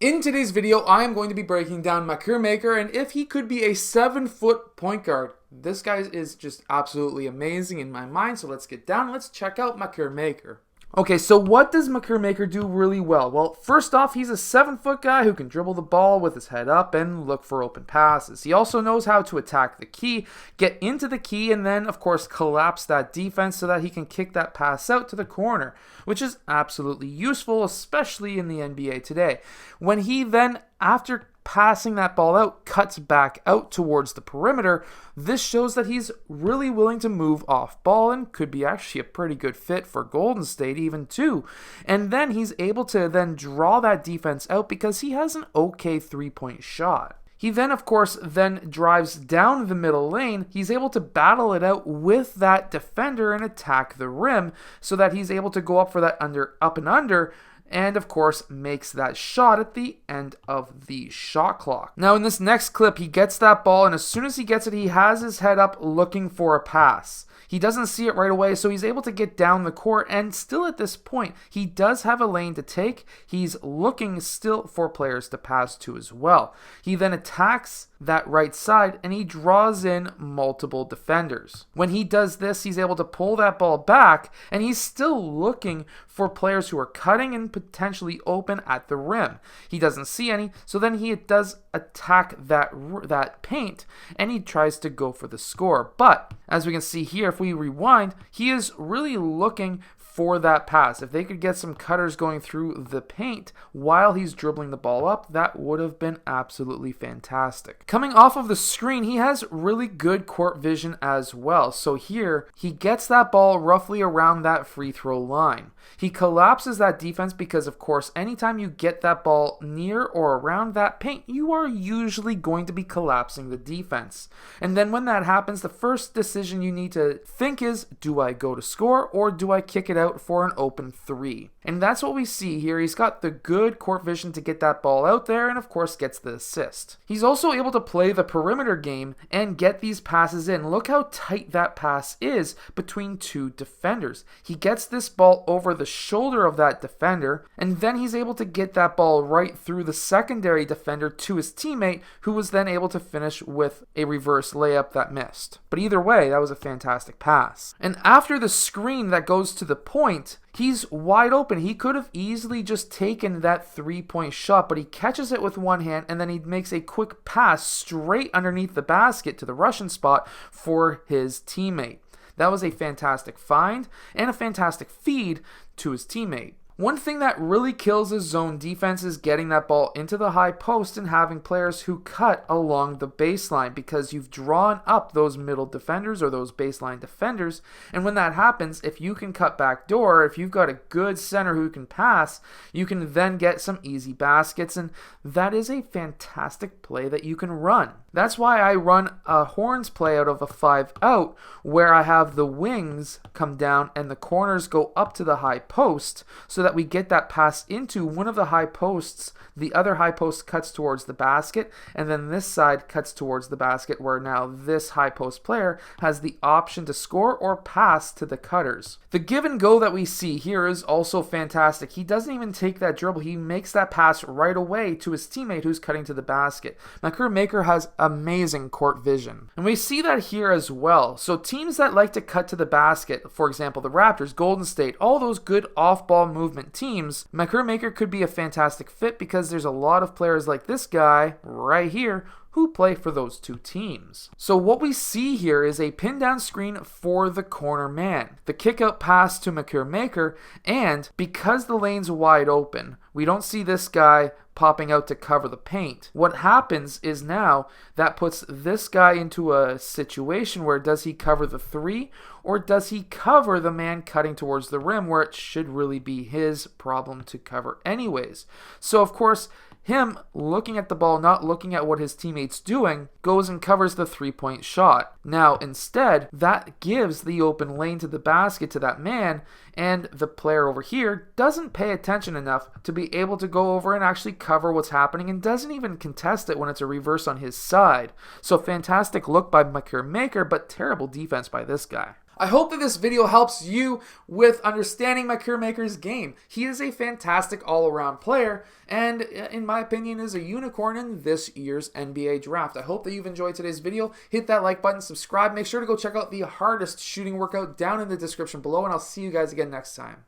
In today's video, I am going to be breaking down Makur Maker and if he could be a 7-foot point guard. This guy is just absolutely amazing in my mind, so let's get down. Let's check out Makur Maker. Okay, so what does Makur Maker do really well? Well, first off, he's a 7-foot guy who can dribble the ball with his head up and look for open passes. He also knows how to attack the key, get into the key, and then, of course, collapse that defense so that he can kick that pass out to the corner, which is absolutely useful, especially in the NBA today. When he then, after passing that ball out, cuts back out towards the perimeter, this shows that he's really willing to move off ball and could be actually a pretty good fit for Golden State even too. And then he's able to then draw that defense out because he has an okay three-point shot. He then, of course, drives down the middle lane. He's able to battle it out with that defender and attack the rim so that he's able to go up for that up and under, and of course makes that shot at the end of the shot clock. Now in this next clip, he gets that ball, and as soon as he gets it, he has his head up looking for a pass. He doesn't see it right away, so he's able to get down the court, and still at this point, he does have a lane to take. He's looking still for players to pass to as well. He then attacks that right side, and he draws in multiple defenders. When he does this, he's able to pull that ball back, and he's still looking for players who are cutting and potentially open at the rim. He doesn't see any, so then he does attack that paint, and he tries to go for the score. But as we can see here, if we rewind, he is really looking for that pass. If they could get some cutters going through the paint while he's dribbling the ball up, that would have been absolutely fantastic. Coming off of the screen, he has really good court vision as well. So here, he gets that ball roughly around that free throw line. He collapses that defense because, of course, anytime you get that ball near or around that paint, you are usually going to be collapsing the defense. And then when that happens, the first decision you need to think is, do I go to score or do I kick it out for an open three? And that's what we see here. He's got the good court vision to get that ball out there and, of course, gets the assist. He's also able to play the perimeter game and get these passes in. Look how tight that pass is between two defenders. He gets this ball over the shoulder of that defender, and then he's able to get that ball right through the secondary defender to his teammate, who was then able to finish with a reverse layup that missed. But either way, that was a fantastic pass. And after the screen that goes to the point, he's wide open. He could have easily just taken that three-point shot, but he catches it with one hand, and then he makes a quick pass straight underneath the basket to the Russian spot for his teammate. That was a fantastic find and a fantastic feed to his teammate. One thing that really kills his zone defense is getting that ball into the high post and having players who cut along the baseline, because you've drawn up those middle defenders or those baseline defenders, and when that happens, if you can cut back door, if you've got a good center who can pass, you can then get some easy baskets, and that is a fantastic play that you can run. That's why I run a horns play out of a 5-out, where I have the wings come down and the corners go up to the high post, so that we get that pass into one of the high posts. The other high post cuts towards the basket, and then this side cuts towards the basket, where now this high post player has the option to score or pass to the cutters. The give and go that we see here is also fantastic. He doesn't even take that dribble. He makes that pass right away to his teammate who's cutting to the basket. Makur Maker has amazing court vision. And we see that here as well. So teams that like to cut to the basket, for example, the Raptors, Golden State, all those good off-ball movement teams, Makur Maker could be a fantastic fit because there's a lot of players like this guy right here who play for those two teams. So what we see here is a pin down screen for the corner man, the kick out pass to Makur Maker, and because the lane's wide open, we don't see this guy popping out to cover the paint. What happens is now that puts this guy into a situation where does he cover the three or does he cover the man cutting towards the rim, where it should really be his problem to cover anyways. So of course, him looking at the ball, not looking at what his teammate's doing, goes and covers the three-point shot. Now, instead, that gives the open lane to the basket to that man, and the player over here doesn't pay attention enough to be able to go over and actually cover what's happening, and doesn't even contest it when it's a reverse on his side. So fantastic look by Makur Maker, but terrible defense by this guy. I hope that this video helps you with understanding Makur Maker's game. He is a fantastic all-around player, and in my opinion is a unicorn in this year's NBA draft. I hope that you've enjoyed today's video. Hit that like button, subscribe. Make sure to go check out the hardest shooting workout down in the description below, and I'll see you guys again next time.